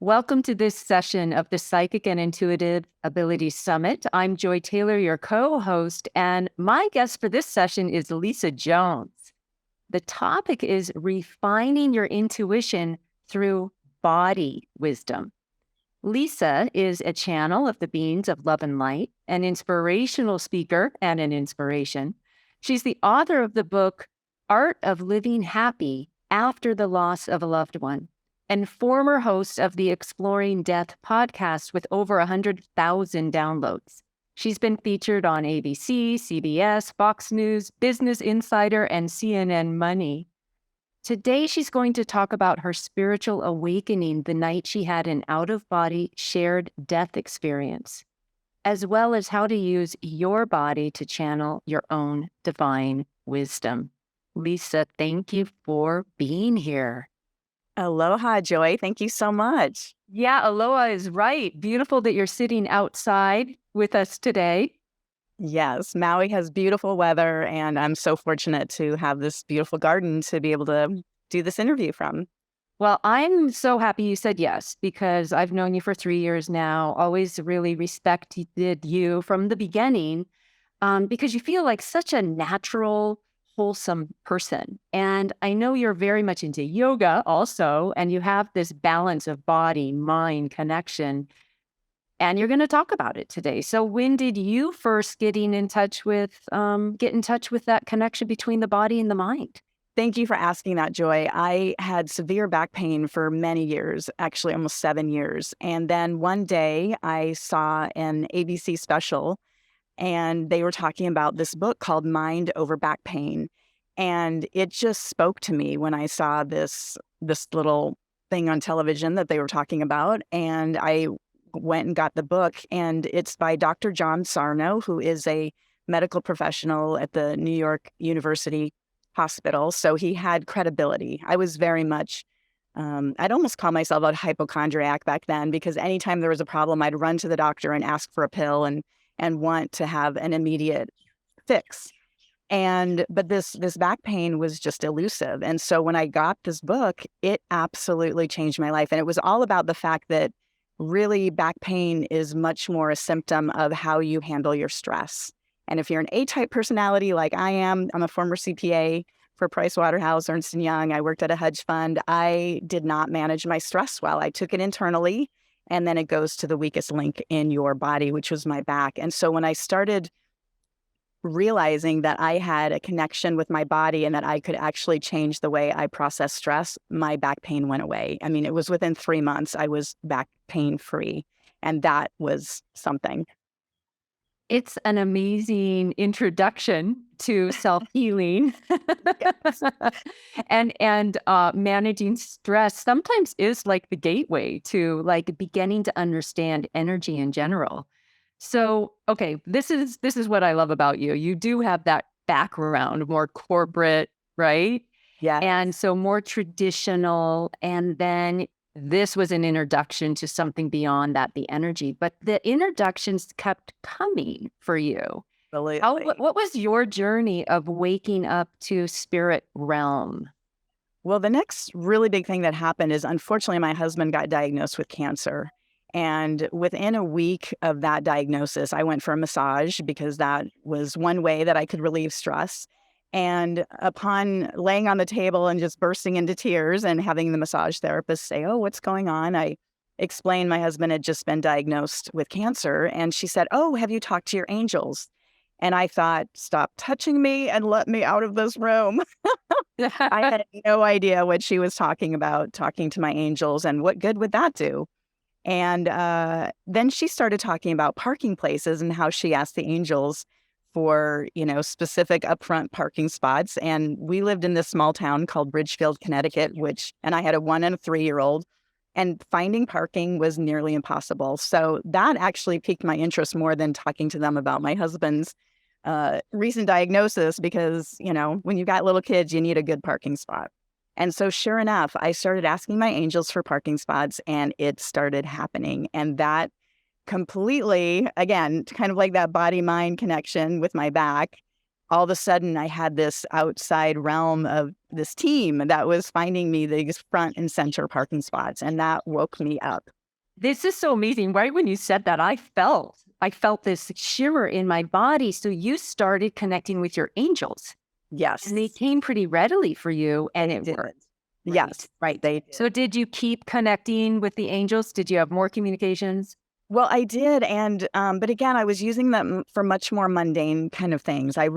Welcome to this session of the Psychic and Intuitive Ability Summit. I'm Joy Taylor, your co-host, and my guest for this session is Lisa Jones. The topic is refining your intuition through body wisdom. Lisa is a channel of the beings of love and light, an inspirational speaker and an inspiration. She's the author of the book, Art of Living Happy After the Loss of a Loved One, and former host of the Exploring Death podcast with over 100,000 downloads. She's been featured on ABC, CBS, Fox News, Business Insider, and CNN Money. Today, she's going to talk about her spiritual awakening the night she had an out-of-body shared death experience, as well as how to use your body to channel your own divine wisdom. Lisa, thank you for being here. Aloha, Joy. Thank you so much. Yeah, aloha is right. Beautiful that you're sitting outside with us today. Yes, Maui has beautiful weather, and I'm so fortunate to have this beautiful garden to be able to do this interview from. Well, I'm so happy you said yes, because I've known you for 3 years now, always really respected you from the beginning, because you feel like such a natural, wholesome person. And I know you're very much into yoga also, and you have this balance of body, mind, connection, and you're going to talk about it today. So when did you first get in touch with that connection between the body and the mind? Thank you for asking that, Joy. I had severe back pain for many years, actually almost 7 years. And then one day I saw an ABC special, and they were talking about this book called Mind Over Back Pain. And it just spoke to me when I saw this little thing on television that they were talking about. And I went and got the book, and it's by Dr. John Sarno, who is a medical professional at the New York University Hospital. So he had credibility. I was very much, I'd almost call myself a hypochondriac back then, because anytime there was a problem, I'd run to the doctor and ask for a pill and want to have an immediate fix. But this back pain was just elusive. And so when I got this book, it absolutely changed my life. And it was all about the fact that really back pain is much more a symptom of how you handle your stress. And if you're an A-type personality like I am, I'm a former CPA for Pricewaterhouse, Ernst & Young. I worked at a hedge fund. I did not manage my stress well. I took it internally, and then it goes to the weakest link in your body, which was my back. And so when I started realizing that I had a connection with my body and that I could actually change the way I process stress, my back pain went away. I mean, it was within 3 months, I was back pain free. And that was something. It's an amazing introduction to self-healing. Yes. and managing stress sometimes is like the gateway to like beginning to understand energy in general. So, okay, this is what I love about you. You do have that background, more corporate, right? Yeah. And so more traditional, and then this was an introduction to something beyond that, the energy. But the introductions kept coming for you. What was your journey of waking up to spirit realm? Well, the next really big thing that happened is, unfortunately, my husband got diagnosed with cancer. And within a week of that diagnosis, I went for a massage because that was one way that I could relieve stress. And upon laying on the table and just bursting into tears and having the massage therapist say, "Oh, what's going on?" I explained my husband had just been diagnosed with cancer. And she said, "Oh, have you talked to your angels?" And I thought, stop touching me and let me out of this room. I had no idea what she was talking about, talking to my angels, and what good would that do? And then she started talking about parking places and how she asked the angels for, specific upfront parking spots. And we lived in this small town called Bridgefield, Connecticut, and I had a 1 and a 3-year-old, and finding parking was nearly impossible. So that actually piqued my interest more than talking to them about my husband's recent diagnosis, because, when you got little kids, you need a good parking spot. And so sure enough, I started asking my angels for parking spots, and it started happening. And that completely, again, kind of like that body-mind connection with my back, all of a sudden I had this outside realm of this team that was finding me these front and center parking spots, and that woke me up. This is so amazing. Right when you said that, I felt this shiver in my body. So you started connecting with your angels Yes, and they came pretty readily for you and it did. worked. Yes, Right. they did. So did you keep connecting with the angels? Did you have more communications? Well, I did, and but again, I was using them for much more mundane kind of things. I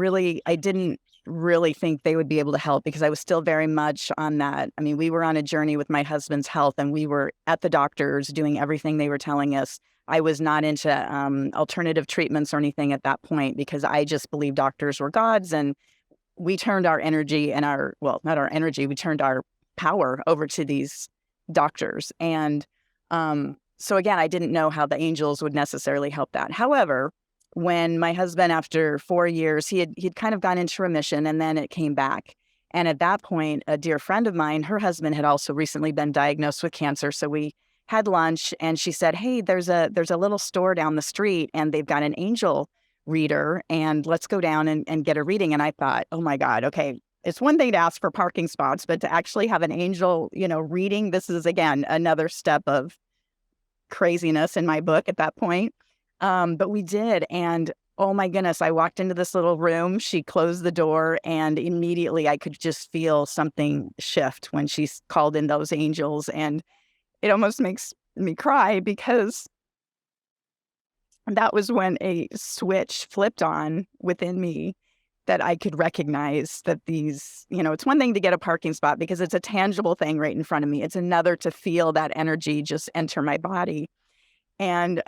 didn't really think they would be able to help because I was still very much on that. I mean, we were on a journey with my husband's health, and we were at the doctors doing everything they were telling us. I was not into alternative treatments or anything at that point because I just believed doctors were gods, and we turned our energy and not our energy, we turned our power over to these doctors. And so again, I didn't know how the angels would necessarily help that. However, when my husband, after 4 years, he'd kind of gone into remission and then it came back. And at that point, a dear friend of mine, her husband had also recently been diagnosed with cancer. So we had lunch and she said, "Hey, there's a little store down the street and they've got an angel reader and let's go down and get a reading." And I thought, oh my God, okay, it's one thing to ask for parking spots, but to actually have an angel, reading, this is again another step of craziness in my book at that point. But we did. And oh my goodness, I walked into this little room. She closed the door and immediately I could just feel something shift when she called in those angels. And it almost makes me cry because that was when a switch flipped on within me that I could recognize that it's one thing to get a parking spot because it's a tangible thing right in front of me. It's another to feel that energy just enter my body. And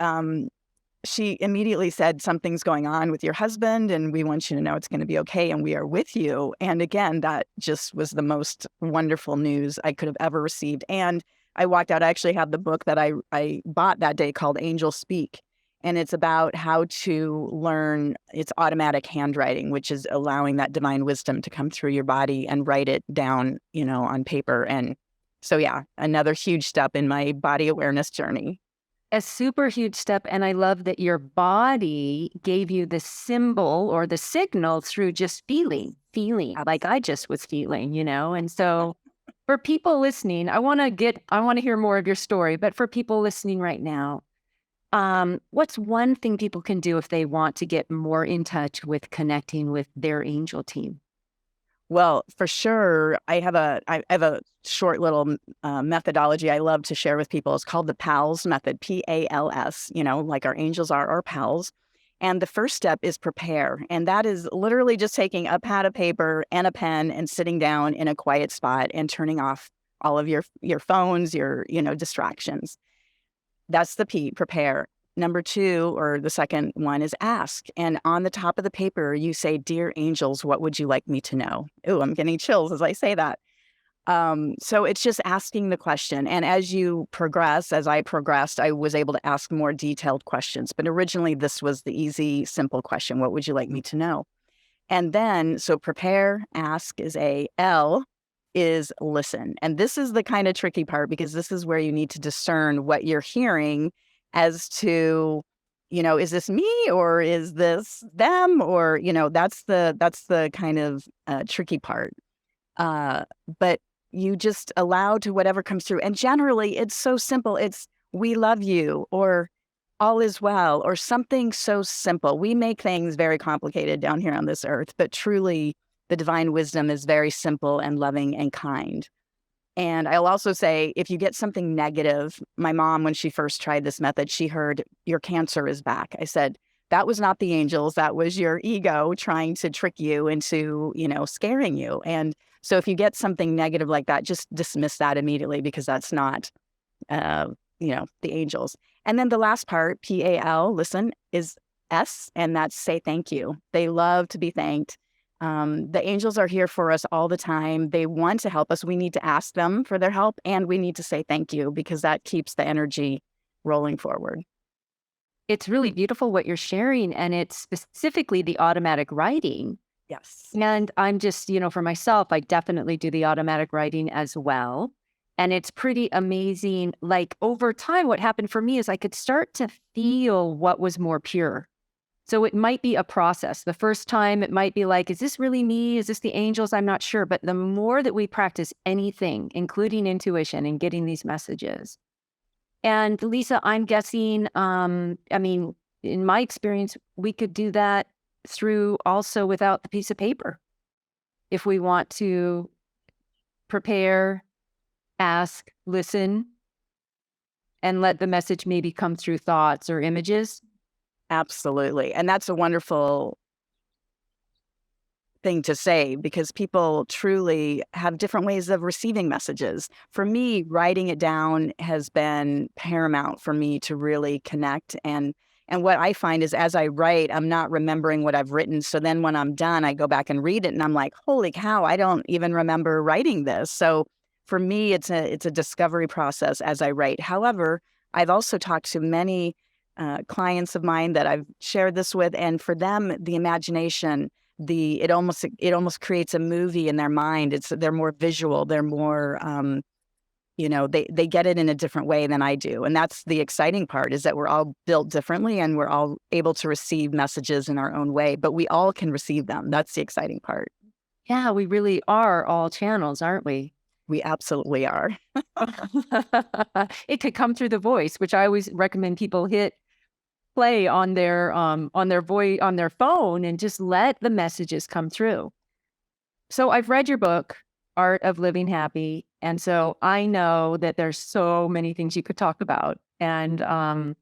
she immediately said, "Something's going on with your husband, and we want you to know it's going to be okay, and we are with you." And again, that just was the most wonderful news I could have ever received. And I walked out. I actually have the book that I bought that day called Angel Speak. And it's about how to learn its automatic handwriting, which is allowing that divine wisdom to come through your body and write it down, on paper. And so, yeah, another huge step in my body awareness journey. A super huge step. And I love that your body gave you the symbol or the signal through just feeling like I just was feeling, And so for people listening, I want to hear more of your story, but for people listening right now, what's one thing people can do if they want to get more in touch with connecting with their angel team? Well, for sure, I have a short little methodology I love to share with people. It's called the PALS method, PALS. Like our angels are our pals. And the first step is prepare, and that is literally just taking a pad of paper and a pen and sitting down in a quiet spot and turning off all of your phones, your distractions. That's the P, prepare. Number two, or the second one, is ask. And on the top of the paper, you say, "Dear angels, what would you like me to know?" Ooh, I'm getting chills as I say that. So it's just asking the question. And as I progressed, I was able to ask more detailed questions. But originally, this was the easy, simple question: what would you like me to know? And then, so prepare, ask is A. L is listen. And this is the kind of tricky part because this is where you need to discern what you're hearing as to, is this me or is this them? Or, that's the kind of tricky part. But you just allow to whatever comes through. And generally, it's so simple. It's "we love you," or "all is well," or something so simple. We make things very complicated down here on this earth, but truly, the divine wisdom is very simple and loving and kind. And I'll also say, if you get something negative, my mom, when she first tried this method, she heard, "Your cancer is back." I said, "That was not the angels. That was your ego trying to trick you into, scaring you." And so if you get something negative like that, just dismiss that immediately because that's not, uh, the angels. And then the last part, PAL, listen, is S, and that's say thank you. They love to be thanked. The angels are here for us all the time. They want to help us. We need to ask them for their help, and we need to say thank you because that keeps the energy rolling forward. It's really beautiful what you're sharing, and it's specifically the automatic writing. Yes. And I'm just, for myself, I definitely do the automatic writing as well. And it's pretty amazing. Like over time, what happened for me is I could start to feel what was more pure. So it might be a process. The first time it might be like, is this really me? Is this the angels? I'm not sure. But the more that we practice anything, including intuition and getting these messages. And Lisa, I'm guessing, I mean, in my experience, we could do that through also without the piece of paper. If we want to prepare, ask, listen, and let the message maybe come through thoughts or images. Absolutely. And that's a wonderful thing to say because people truly have different ways of receiving messages. For me, writing it down has been paramount for me to really connect. And what I find is as I write, I'm not remembering what I've written. So then when I'm done, I go back and read it and I'm like, holy cow, I don't even remember writing this. So for me, it's a discovery process as I write. However, I've also talked to many clients of mine that I've shared this with, and for them, the imagination, it almost creates a movie in their mind. They're more visual. They're more they get it in a different way than I do, and that's the exciting part. Is that we're all built differently, and we're all able to receive messages in our own way, but we all can receive them. That's the exciting part. Yeah, we really are all channels, aren't we? We absolutely are. It could come through the voice, which I always recommend people hit play on their voice on their phone and just let the messages come through. So I've read your book, Art of Living Happy, and so I know that there's so many things you could talk about, and I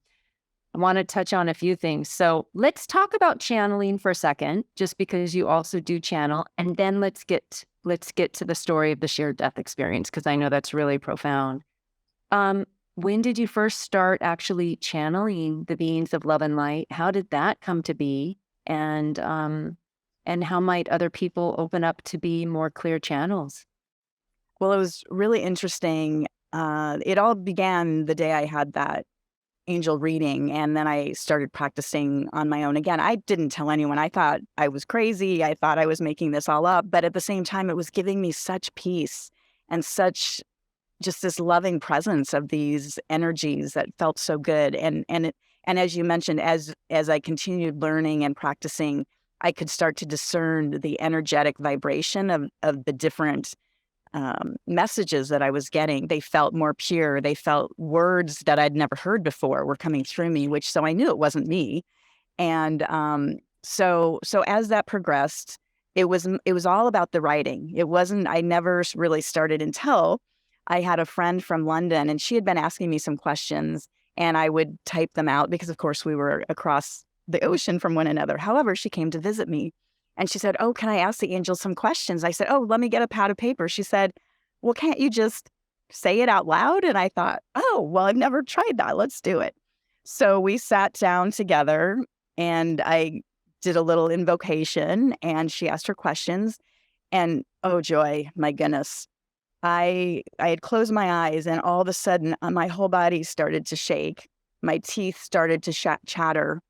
want to touch on a few things. So let's talk about channeling for a second, just because you also do channel, and then let's get to the story of the shared death experience because I know that's really profound. Um, when did you first start actually channeling the beings of love and light? How did that come to be? And how might other people open up to be more clear channels? Well, it was really interesting. It all began the day I had that angel reading, and then I started practicing on my own. Again, I didn't tell anyone. I thought I was crazy. I thought I was making this all up. But at the same time, it was giving me such peace and such just this loving presence of these energies that felt so good. And as you mentioned, as I continued learning and practicing, I could start to discern the energetic vibration of the different messages that I was getting. They felt more pure. They felt words that I'd never heard before were coming through me, so I knew it wasn't me. And so as that progressed, it was all about the writing. It wasn't. I never really started until I had a friend from London, and she had been asking me some questions, and I would type them out because, of course, we were across the ocean from one another. However, she came to visit me. And she said, "Oh, can I ask the angels some questions?" I said, "Oh, let me get a pad of paper." She said, "Well, can't you just say it out loud?" And I thought, "Oh, well, I've never tried that. Let's do it." So we sat down together and I did a little invocation and she asked her questions. And oh, joy, my goodness. I had closed my eyes and all of a sudden my whole body started to shake. My teeth started to chatter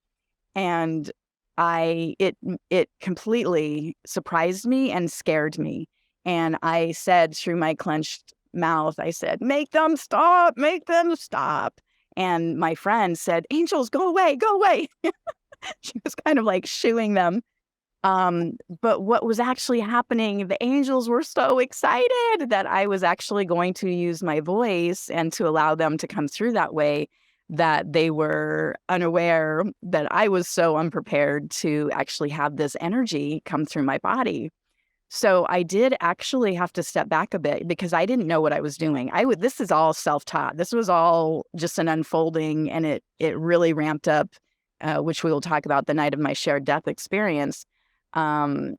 and it completely surprised me and scared me. And I said through my clenched mouth, I said, "Make them stop, make them stop." And my friend said, "Angels, go away, go away." She was kind of like shooing them. But what was actually happening, the angels were so excited that I was actually going to use my voice and to allow them to come through that way, that they were unaware that I was so unprepared to actually have this energy come through my body. So I did actually have to step back a bit because I didn't know what I was doing. This is all self-taught. This was all just an unfolding, and it really ramped up, which we will talk about the night of my shared death experience. Um,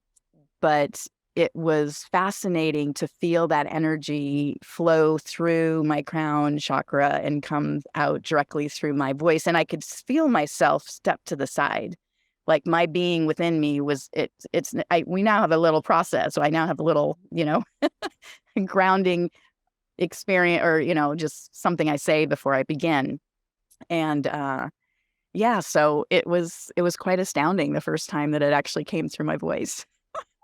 but it was fascinating to feel that energy flow through my crown chakra and come out directly through my voice. And I could feel myself step to the side. Like my being within me we now have a little process. So I now have a little, grounding experience or, just something I say before I begin. And, yeah, so it was quite astounding the first time that it actually came through my voice.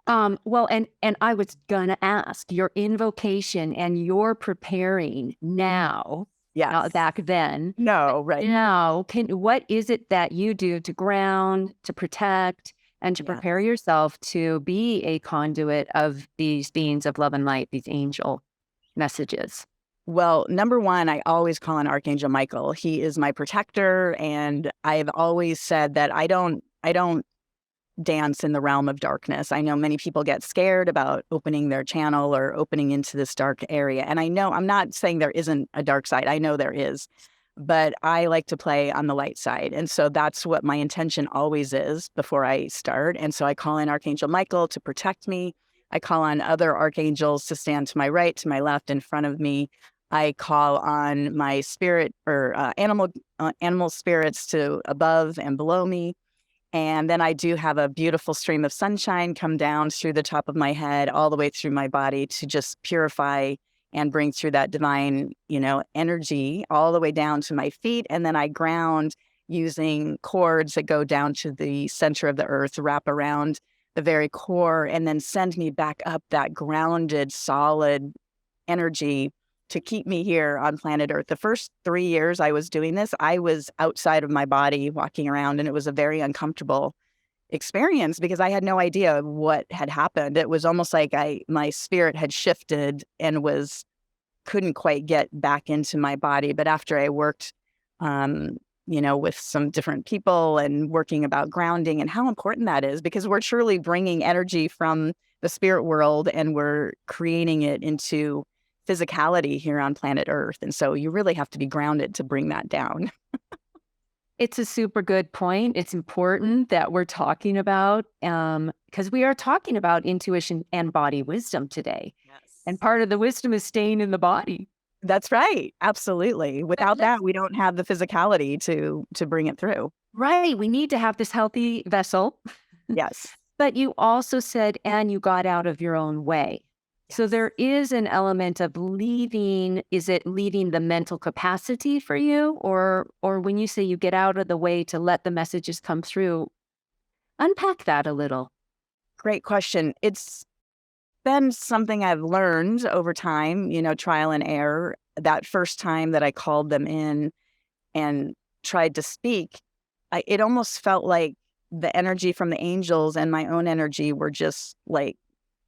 Well, and I was gonna ask, your invocation and your preparing now, not Yes. back then. No, right. Now, what is it that you do to ground, to protect, and to Yeah. prepare yourself to be a conduit of these beings of love and light, these angel messages? Well, number one, I always call on Archangel Michael. He is my protector, and I've always said that I don't dance in the realm of darkness. I know many people get scared about opening their channel or opening into this dark area. And I know I'm not saying there isn't a dark side. I know there is, but I like to play on the light side. And so that's what my intention always is before I start. And so I call in Archangel Michael to protect me. I call on other archangels to stand to my right, to my left, in front of me. I call on my spirit or animal spirits to above and below me. And then I do have a beautiful stream of sunshine come down through the top of my head, all the way through my body to just purify and bring through that divine, energy all the way down to my feet. And then I ground using cords that go down to the center of the earth, wrap around the very core, and then send me back up that grounded, solid energy to keep me here on planet Earth. The first 3 years I was doing this, I was outside of my body walking around, and it was a very uncomfortable experience because I had no idea what had happened. It was almost like my spirit had shifted and couldn't quite get back into my body. But after I worked, um, with some different people and working about grounding and how important that is, because we're truly bringing energy from the spirit world and we're creating it into physicality here on planet Earth. And so you really have to be grounded to bring that down. It's a super good point. It's important that we're talking about, because we are talking about intuition and body wisdom today. And Yes. part of the wisdom is staying in the body. That's right. Absolutely. But Without let's that, we don't have the physicality to bring it through. Right. We need to have this healthy vessel. Yes. But you also said, and you got out of your own way. So Yes. there is an element of leaving. Is it leaving the mental capacity for you? Or when you say you get out of the way to let the messages come through, unpack that a little. Great question. It's been something I've learned over time, trial and error. That first time that I called them in and tried to speak, it almost felt like the energy from the angels and my own energy were just like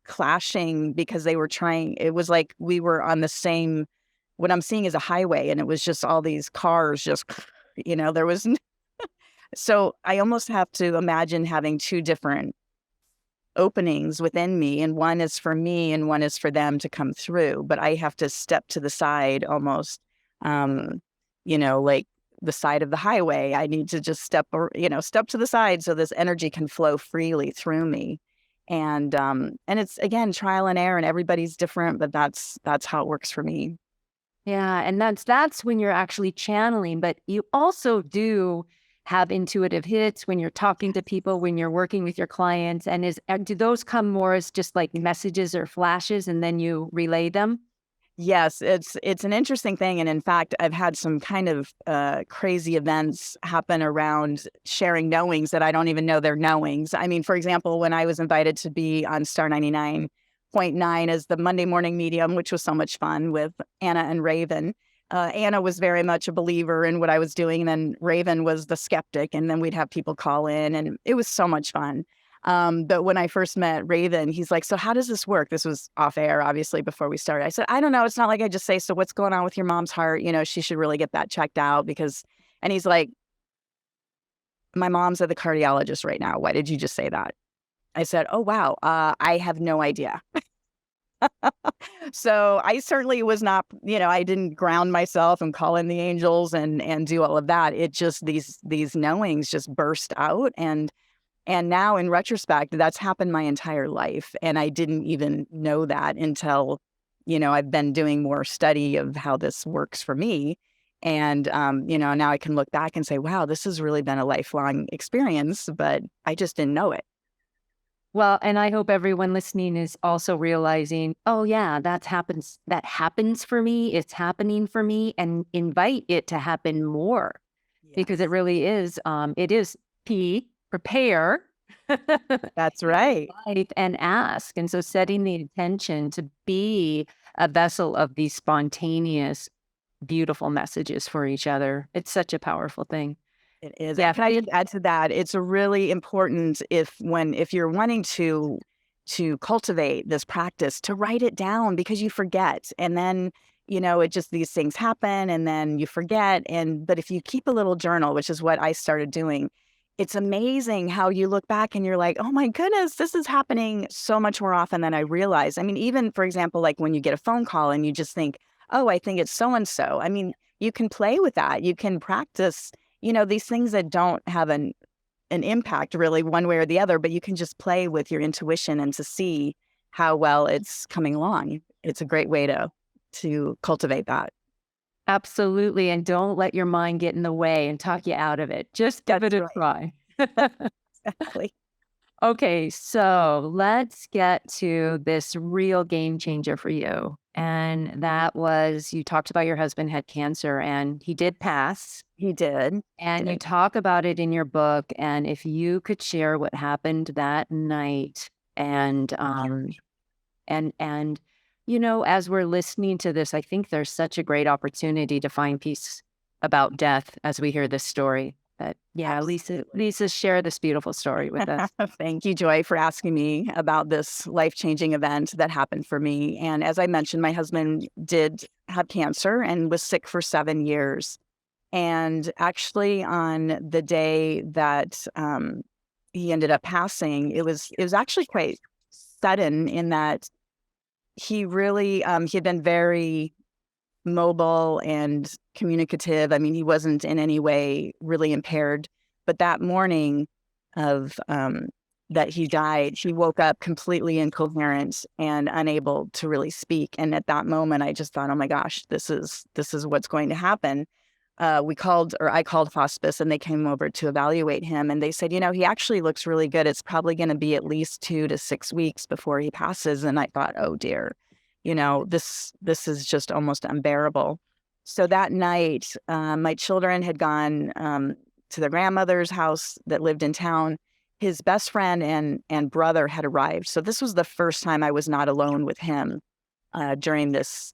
clashing because they were trying. It was like we were on the same, what I'm seeing is a highway, and it was just all these cars just, there was. So I almost have to imagine having two different openings within me, and one is for me and one is for them to come through, but I have to step to the side almost, um like the side of the highway. I need to just step to the side so this energy can flow freely through me. And it's, again, trial and error, and everybody's different, but that's how it works for me. Yeah, and that's when you're actually channeling, but you also do have intuitive hits when you're talking to people, when you're working with your clients, and do those come more as just like messages or flashes and then you relay them? Yes, it's an interesting thing, and in fact, I've had some kind of crazy events happen around sharing knowings that I don't even know they're knowings. I mean, for example, when I was invited to be on Star 99.9 as the Monday morning medium, which was so much fun with Anna and Raven. Anna was very much a believer in what I was doing, and then Raven was the skeptic, and then we'd have people call in, and it was so much fun. But when I first met Raven, he's like, "So how does this work?" This was off air, obviously, before we started. I said, "I don't know. It's not like I just say, so what's going on with your mom's heart? She should really get that checked out because," and he's like, "My mom's at the cardiologist right now. Why did you just say that?" I said, "Oh, wow. I have no idea." So I certainly was not, I didn't ground myself and call in the angels and do all of that. It just, these knowings just burst out. And now in retrospect, that's happened my entire life. And I didn't even know that until, I've been doing more study of how this works for me. And, now I can look back and say, wow, this has really been a lifelong experience, but I just didn't know it. Well, and I hope everyone listening is also realizing, oh yeah, that happens for me. It's happening for me, and invite it to happen more because it Yes. really is, it is prepare. That's in your right. life and ask. And so setting the intention to be a vessel of these spontaneous, beautiful messages for each other. It's such a powerful thing. It is. And Yeah. can I just add to that? It's a really important if you're wanting to cultivate this practice, to write it down because you forget. And then, it just these things happen and then you forget. But if you keep a little journal, which is what I started doing, it's amazing how you look back and you're like, oh my goodness, this is happening so much more often than I realized. I mean, even for example, like when you get a phone call and you just think, oh, I think it's so and so. I mean, you can play with that. You can practice these things that don't have an impact really one way or the other, but you can just play with your intuition and to see how well it's coming along. It's a great way to cultivate that. Absolutely. And don't let your mind get in the way and talk you out of it. Just give it That's a right. try. Exactly. Okay, so let's get to this real game changer for you. And that was you talked about your husband had cancer and he did pass. He did. And you Did. talk about it in your book. And if you could share what happened that night and as we're listening to this, I think there's such a great opportunity to find peace about death as we hear this story. But yeah, Absolutely. Lisa, share this beautiful story with us. Thank you, Joy, for asking me about this life-changing event that happened for me. And as I mentioned, my husband did have cancer and was sick for 7 years. And actually, on the day that he ended up passing, it was actually quite sudden in that he had been very mobile and communicative. I mean, he wasn't in any way really impaired. But that morning of that he died, he woke up completely incoherent and unable to really speak. And at that moment, I just thought, oh my gosh, this is what's going to happen. I called hospice and they came over to evaluate him. And they said, he actually looks really good. It's probably going to be at least 2 to 6 weeks before he passes. And I thought, oh dear, this is just almost unbearable. So that night, my children had gone to their grandmother's house that lived in town. His best friend and brother had arrived. So this was the first time I was not alone with him during this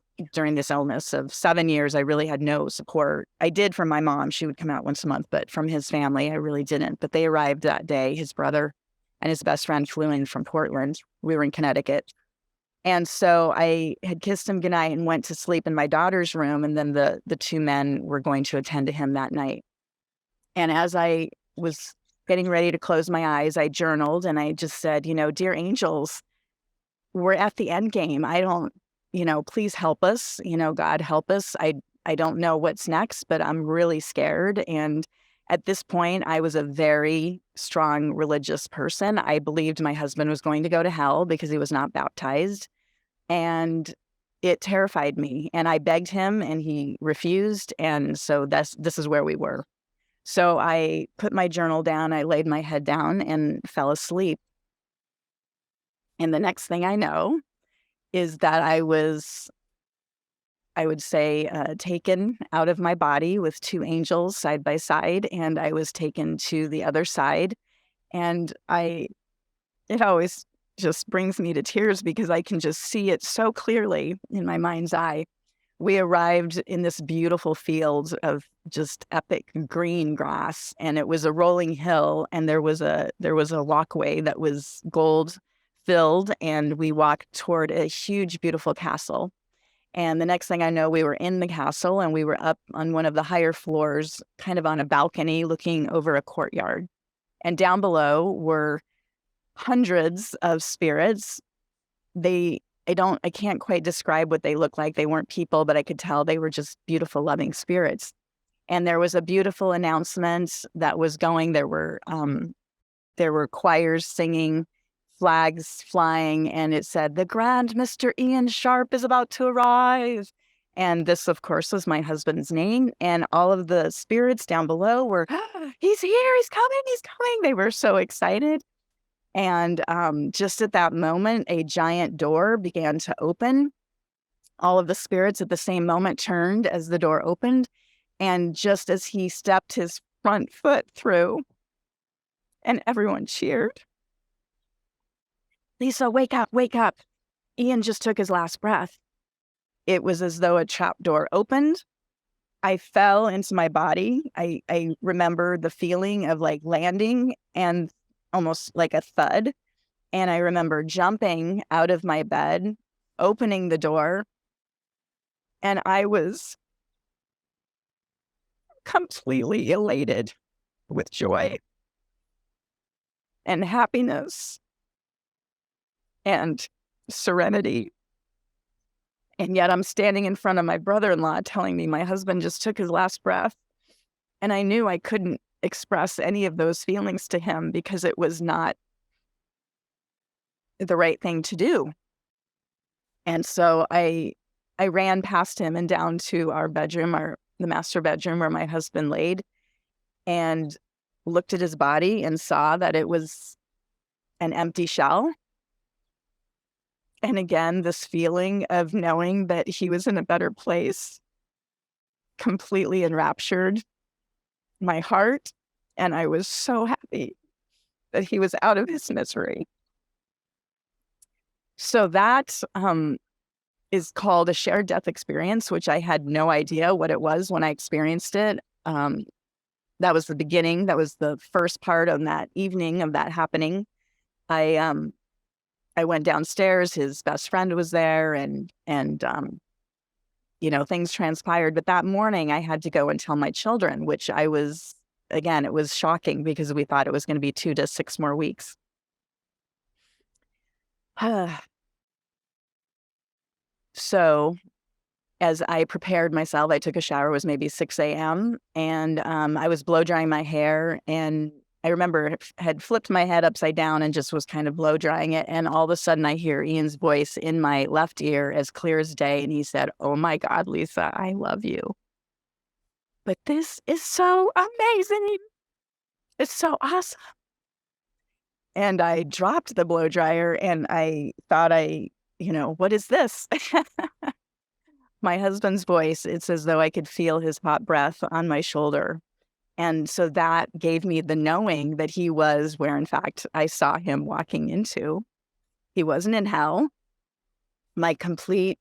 illness of 7 years. I really had no support. I did from my mom. She would come out once a month, but from his family, I really didn't. But they arrived that day. His brother and his best friend flew in from Portland. We were in Connecticut. And so I had kissed him goodnight and went to sleep in my daughter's room. And then the two men were going to attend to him that night. And as I was getting ready to close my eyes, I journaled and I just said, dear angels, we're at the end game. I don't, please help us. God help us. I don't know what's next, but I'm really scared. And at this point, I was a very strong religious person. I believed my husband was going to go to hell because he was not baptized. And it terrified me. And I begged him and he refused. And so this is where we were. So I put my journal down, I laid my head down and fell asleep. And the next thing I know is that I would say, taken out of my body with two angels side by side, and I was taken to the other side. And it always just brings me to tears because I can just see it so clearly in my mind's eye. We arrived in this beautiful field of just epic green grass, and it was a rolling hill, and there was a walkway that was gold filled, and we walked toward a huge, beautiful castle. And the next thing I know, we were in the castle and we were up on one of the higher floors, kind of on a balcony looking over a courtyard. And down below were hundreds of spirits. I can't quite describe what they looked like. They weren't people, but I could tell they were just beautiful, loving spirits. And there was a beautiful announcement that was going. There were choirs singing, flags flying, and it said, "The Grand Mr. Ian Sharp is about to arrive." And this, of course, was my husband's name. And all of the spirits down below were, "He's here, he's coming, he's coming." They were so excited. And just at that moment, a giant door began to open. All of the spirits at the same moment turned as the door opened. And just as he stepped his front foot through, and everyone cheered. Lisa, wake up, wake up. Ian just took his last breath. It was as though a trap door opened. I fell into my body. I remember the feeling of like landing and almost like a thud. And I remember jumping out of my bed, opening the door, and I was completely elated with joy and happiness and serenity. And yet I'm standing in front of my brother-in-law telling me my husband just took his last breath. And I knew I couldn't express any of those feelings to him because it was not the right thing to do. And so I ran past him and down to our bedroom, the master bedroom where my husband laid, and looked at his body and saw that it was an empty shell. And again, this feeling of knowing that he was in a better place completely enraptured my heart. And I was so happy that he was out of his misery. So that is called a shared death experience, which I had no idea what it was when I experienced it. That was the beginning. That was the first part of that evening of that happening. I went downstairs. His best friend was there, and things transpired. But that morning, I had to go and tell my children, which I was, again, it was shocking because we thought it was going to be 2 to 6 more weeks. So as I prepared myself, I took a shower. It was maybe 6 a.m. and I was blow drying my hair, and I remember had flipped my head upside down and just was kind of blow drying it. And all of a sudden I hear Ian's voice in my left ear as clear as day. And he said, "Oh my God, Lisa, I love you. But this is so amazing. It's so awesome." And I dropped the blow dryer and I thought what is this? My husband's voice, it's as though I could feel his hot breath on my shoulder. And so that gave me the knowing that he was where, in fact, I saw him walking into. He wasn't in hell. My complete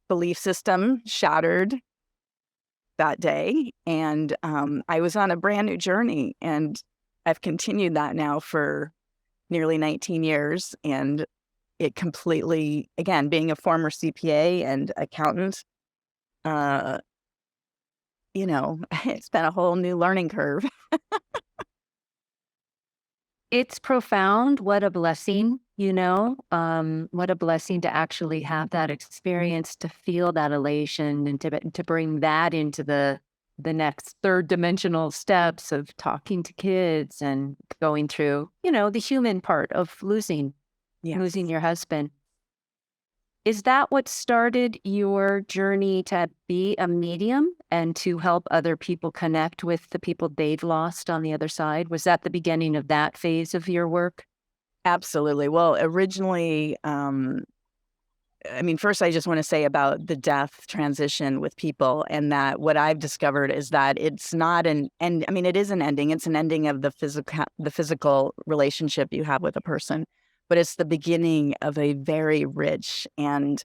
belief system shattered that day. And I was on a brand new journey. And I've continued that now for nearly 19 years. And it completely, again, being a former CPA and accountant, it's been a whole new learning curve. It's profound. What a blessing, what a blessing to actually have that experience, to feel that elation and to bring that into the next third dimensional steps of talking to kids and going through, the human part of losing your husband. Is that what started your journey to be a medium and to help other people connect with the people they've lost on the other side? Was that the beginning of that phase of your work? Absolutely. Well, originally, first, I just want to say about the death transition with people, and that what I've discovered is that it's not an end. It is an ending. It's an ending of the physical relationship you have with a person, but it's the beginning of a very rich and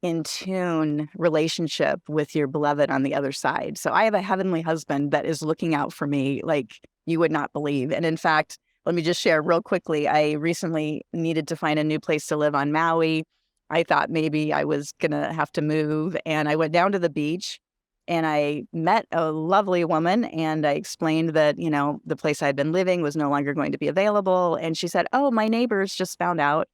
in tune relationship with your beloved on the other side. So I have a heavenly husband that is looking out for me like you would not believe. And in fact, let me just share real quickly. I recently needed to find a new place to live on Maui. I thought maybe I was going to have to move. And I went down to the beach and I met a lovely woman. And I explained that, the place I'd been living was no longer going to be available. And she said, "Oh, my neighbors just found out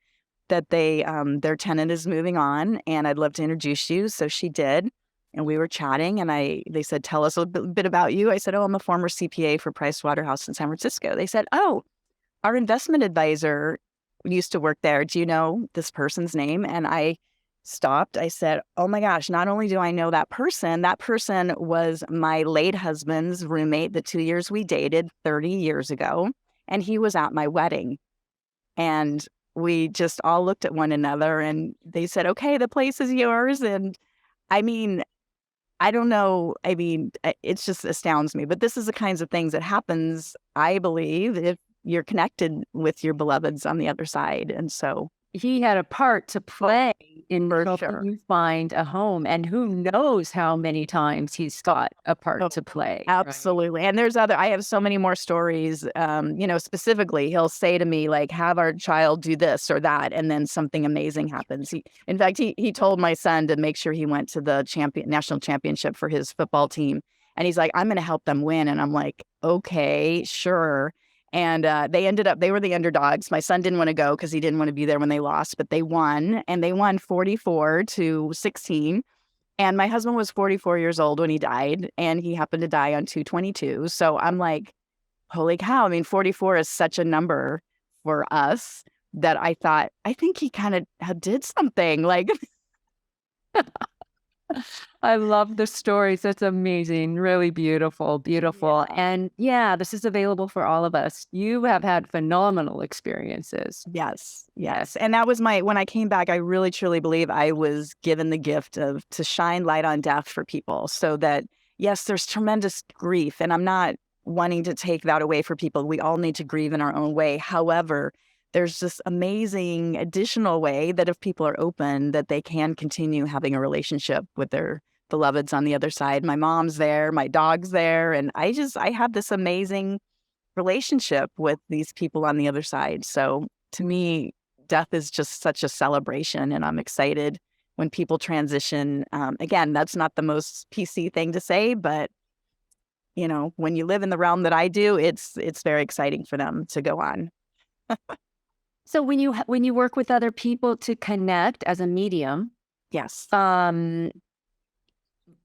that their tenant is moving on, and I'd love to introduce you." So she did, and we were chatting, and they said, "Tell us a bit about you." I said, "Oh, I'm a former CPA for Price Waterhouse in San Francisco." They said, "Oh, our investment advisor used to work there. Do you know this person's name?" And I stopped. I said, "Oh my gosh, not only do I know that person was my late husband's roommate the 2 years we dated 30 years ago, and he was at my wedding." And we just all looked at one another and they said, "Okay, the place is yours." And I don't know. It just astounds me. But this is the kinds of things that happens, I believe, if you're connected with your beloveds on the other side. And so he had a part to play in for helping sure. you find a home, and who knows how many times he's got a part Oh, to play, right? absolutely. And I have so many more stories. Specifically, he'll say to me, like, have our child do this or that. And then something amazing happens. In fact, he told my son to make sure he went to the national championship for his football team. And he's like, I'm going to help them win. And I'm like, okay, sure. And they were the underdogs. My son didn't want to go because he didn't want to be there when they lost, but they won. And they won 44-16. And my husband was 44 years old when he died, and he happened to die on 2/22. So I'm like, holy cow. I mean, 44 is such a number for us that I thought, I think he kind of did something. Like, I love the stories. That's amazing. Really beautiful, beautiful. yeah. And yeah, this is available for all of us. You have had phenomenal experiences. Yes, Yes. yes. And that was when I came back, I really truly believe I was given the gift of to shine light on death for people so that, yes, there's tremendous grief. And I'm not wanting to take that away for people. We all need to grieve in our own way. However, there's this amazing additional way that if people are open, that they can continue having a relationship with their beloveds on the other side. My mom's there, my dog's there, and I have this amazing relationship with these people on the other side. So to me, death is just such a celebration, and I'm excited when people transition. Again, that's not the most PC thing to say, but when you live in the realm that I do, it's very exciting for them to go on. So when you work with other people to connect as a medium, Yes.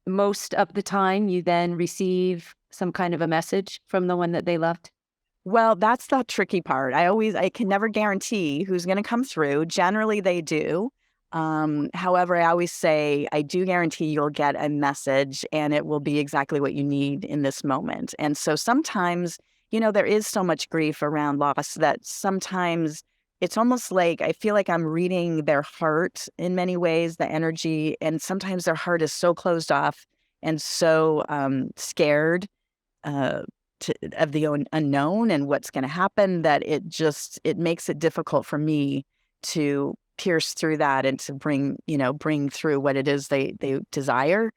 most of the time you then receive some kind of a message from the one that they left. Well, that's the tricky part. I can never guarantee who's going to come through. Generally, they do. However, I always say I do guarantee you'll get a message and it will be exactly what you need in this moment. And so sometimes, there is so much grief around loss that sometimes it's almost like I feel like I'm reading their heart in many ways, the energy, and sometimes their heart is so closed off and so scared uh, of the unknown and what's going to happen that it makes it difficult for me to pierce through that and to bring through what it is they desire.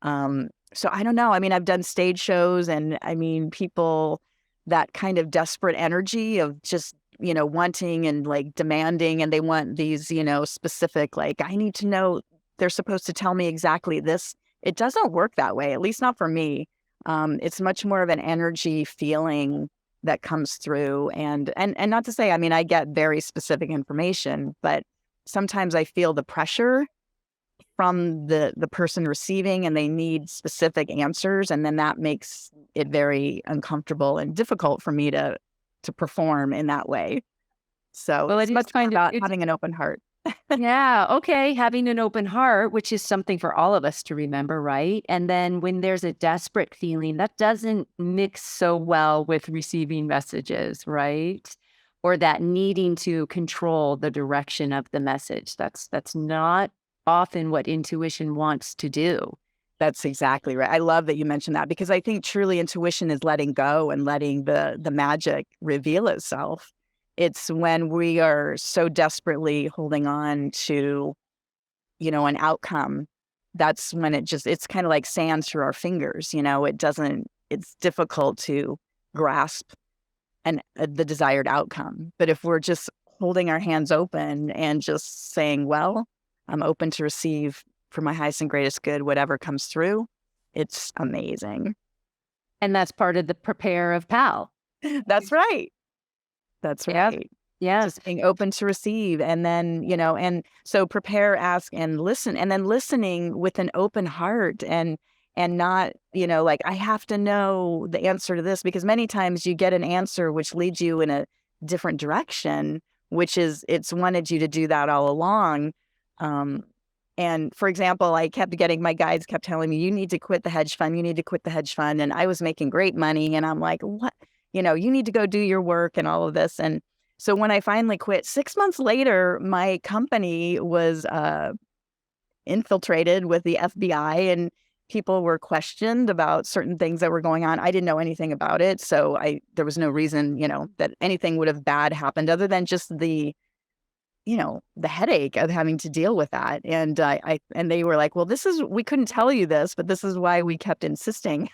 So I don't know. I mean, I've done stage shows, and I mean, people, that kind of desperate energy of just wanting and like demanding, and they want these specific, like, I need to know, they're supposed to tell me exactly this. It doesn't work that way, at least not for me. It's much more of an energy feeling that comes through, and not to say, I mean, I get very specific information, but sometimes I feel the pressure from the person receiving, and they need specific answers, and then that makes it very uncomfortable and difficult for me to perform in that way. So Well, it's it is much more kind of about it's having an open heart. yeah, okay, having an open heart, which is something for all of us to remember, right? And then when there's a desperate feeling, that doesn't mix so well with receiving messages, right? Or that needing to control the direction of the message. That's not often what intuition wants to do. That's exactly right. I love that you mentioned that, because I think truly intuition is letting go and letting the magic reveal itself. It's when we are so desperately holding on to, an outcome, that's when it's kind of like sand through our fingers. It's difficult to grasp the desired outcome. But if we're just holding our hands open and just saying, well, I'm open to receive for my highest and greatest good, whatever comes through, it's amazing. And that's part of the prepare of PAL. That's right. That's Yeah. right. Yes. Just being open to receive. And then, and so prepare, ask, and listen. And then listening with an open heart, and not, like, I have to know the answer to this, because many times you get an answer which leads you in a different direction, which is, it's wanted you to do that all along. And for example, my guides kept telling me, you need to quit the hedge fund. You need to quit the hedge fund. And I was making great money. And I'm like, what? You need to go do your work and all of this. And so when I finally quit, 6 months later, my company was infiltrated with the FBI, people were questioned about certain things that were going on. I didn't know anything about it. So there was no reason, that anything would have bad happened other than just the headache of having to deal with that. And and they were like, well, we couldn't tell you this, but this is why we kept insisting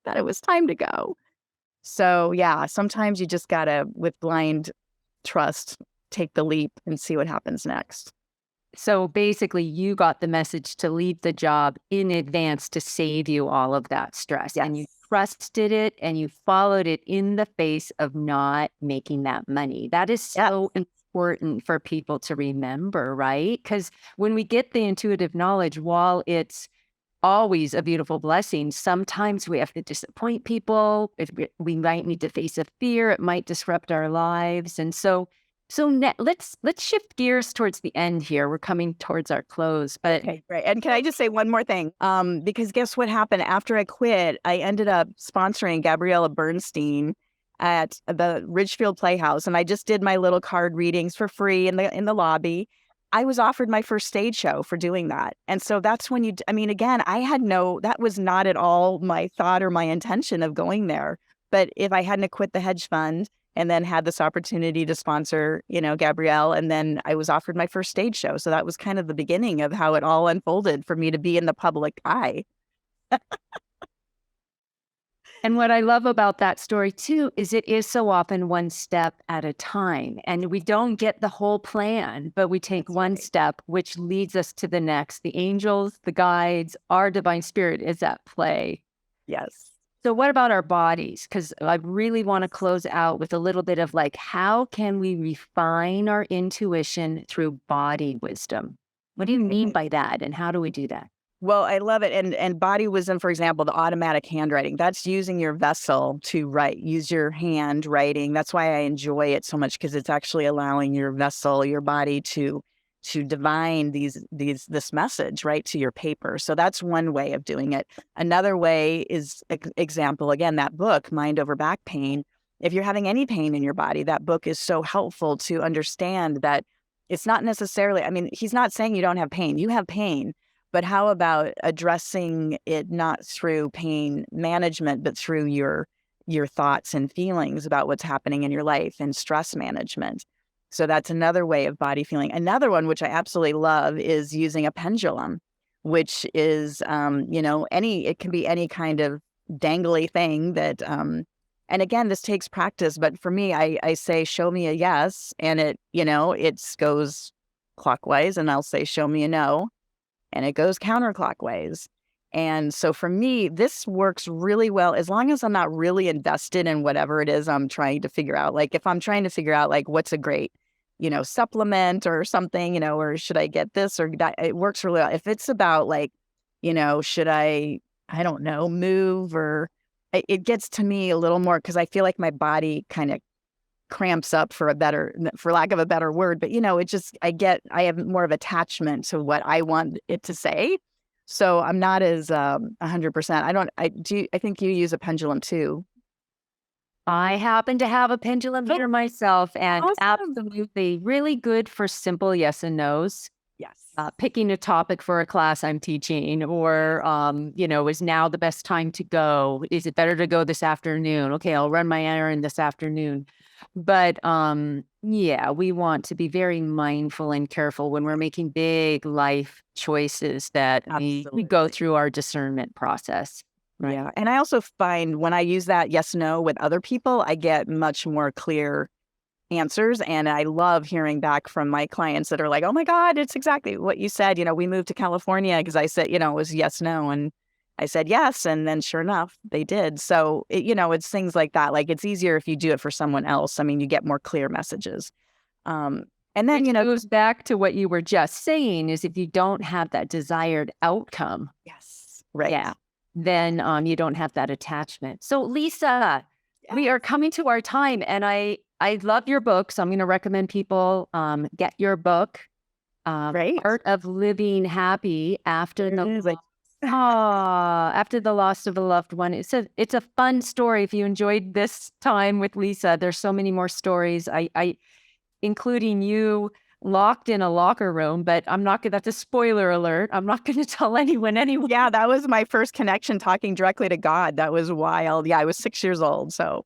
that it was time to go. So yeah, sometimes you just gotta, with blind trust, take the leap and see what happens next. So basically, you got the message to leave the job in advance to save you all of that stress. And you Yes. trusted it and you followed it in the face of not making that money. That is Yes. so important for people to remember, right? Because when we get the intuitive knowledge, while it's always a beautiful blessing, sometimes we have to disappoint people. If we might need to face a fear, it might disrupt our lives. And let's shift gears towards the end here. We're coming towards our close, but Okay, great. And can I just say one more thing? Because guess what happened after I quit? I ended up sponsoring Gabriella Bernstein at the Ridgefield Playhouse, and I just did my little card readings for free in the lobby. I was offered my first stage show for doing that, and so that's when I mean, again, that was not at all my thought or my intention of going there. But if I hadn't quit the hedge fund and then had this opportunity to sponsor, Gabrielle. And then I was offered my first stage show. So that was kind of the beginning of how it all unfolded for me to be in the public eye. and what I love about that story too is it is so often one step at a time. And we don't get the whole plan, but we take That's one right. step, which leads us to the next. The angels, the guides, our divine spirit is at play. Yes. So, what about our bodies? Because I really want to close out with a little bit of like, how can we refine our intuition through body wisdom? What do you mean by that? And how do we do that? Well, I love it. And body wisdom, for example, the automatic handwriting, that's using your vessel to write, use your hand writing. That's why I enjoy it so much, because it's actually allowing your vessel, your body to divine this message right to your paper. So that's one way of doing it. Another way is example, again, that book, Mind Over Back Pain. If you're having any pain in your body, that book is so helpful to understand that it's not necessarily, I mean, he's not saying you don't have pain. You have pain. But how about addressing it not through pain management, but through your thoughts and feelings about what's happening in your life and stress management? So that's another way of body feeling. Another one, which I absolutely love, is using a pendulum, which is, it can be any kind of dangly thing that, and again, this takes practice. But for me, I say, show me a yes. And it goes clockwise, and I'll say, show me a no, and it goes counterclockwise. And so for me, this works really well as long as I'm not really invested in whatever it is I'm trying to figure out. Like if I'm trying to figure out like what's a great, supplement or something, or should I get this or that, it works really well. If it's about like, should I don't know, move or it gets to me a little more because I feel like my body kind of cramps up for lack of a better word, but I have more of attachment to what I want it to say. So I'm not as 100%. I think you use a pendulum too. I happen to have a pendulum here myself, and Awesome. absolutely really good for simple yes and no's. Yes. Picking a topic for a class I'm teaching, or, is now the best time to go? Is it better to go this afternoon? Okay, I'll run my errand this afternoon. But yeah, we want to be very mindful and careful when we're making big life choices that we go Absolutely. through our discernment process. Right. Yeah. And I also find when I use that yes, no with other people, I get much more clear answers. And I love hearing back from my clients that are like, oh my God, it's exactly what you said. We moved to California because I said, it was yes, no. And I said yes. And then sure enough, they did. So, it's things like that. Like it's easier if you do it for someone else. I mean, you get more clear messages. Um, and then, Which goes back to what you were just saying is if you don't have that desired outcome, yes, right. yeah, then you don't have that attachment. So Lisa, we are coming to our time, and I love your book. So I'm going to recommend people get your book, Right. Art of Living Happy After There it is, like, after the loss of a loved one. It's a fun story. If you enjoyed this time with Lisa, there's so many more stories. I including you locked in a locker room, but I'm not going to, that's a spoiler alert. I'm not going to tell anyone anyway. Yeah, that was my first connection talking directly to God. That was wild. Yeah, I was 6 years old. So,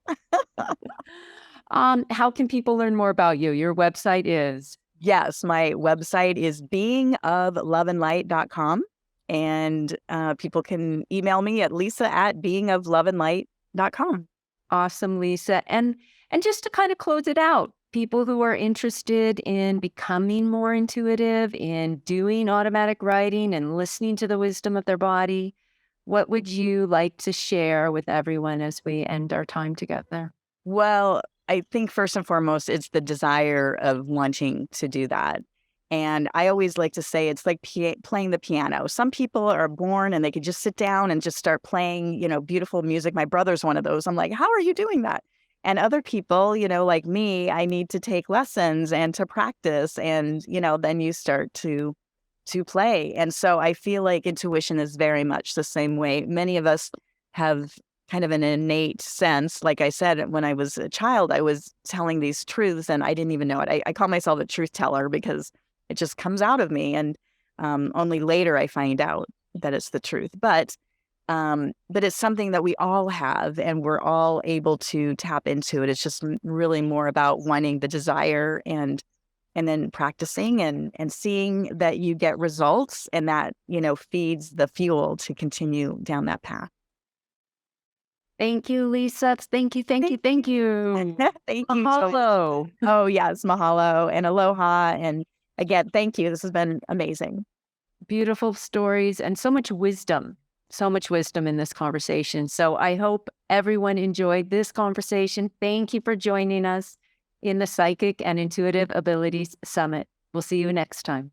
How can people learn more about you? Your website is. yes, my website is beingofloveandlight.com. And people can email me at lisa@beingofloveandlight.com. Awesome, Lisa. And just to kind of close it out, people who are interested in becoming more intuitive, in doing automatic writing and listening to the wisdom of their body, what would you like to share with everyone as we end our time together? Well, I think first and foremost, it's the desire of wanting to do that. And I always like to say it's like playing the piano. Some people are born and they could just sit down and just start playing, beautiful music. My brother's one of those. I'm like, how are you doing that? And other people, like me, I need to take lessons and to practice. And, then you start to play. And so I feel like intuition is very much the same way. Many of us have kind of an innate sense. Like I said, when I was a child, I was telling these truths and I didn't even know it. I call myself a truth teller because it just comes out of me. And only later I find out that it's the truth. But it's something that we all have and we're all able to tap into it. It's just really more about wanting the desire and then practicing and seeing that you get results and that, feeds the fuel to continue down that path. Thank you, Lisa. Thank you, thank you, thank you. Thank you so much. Mahalo. Oh, yes, mahalo and aloha. And again, thank you. This has been amazing. Beautiful stories and so much wisdom in this conversation. So I hope everyone enjoyed this conversation. Thank you for joining us in the Psychic and Intuitive Abilities Summit. We'll see you next time.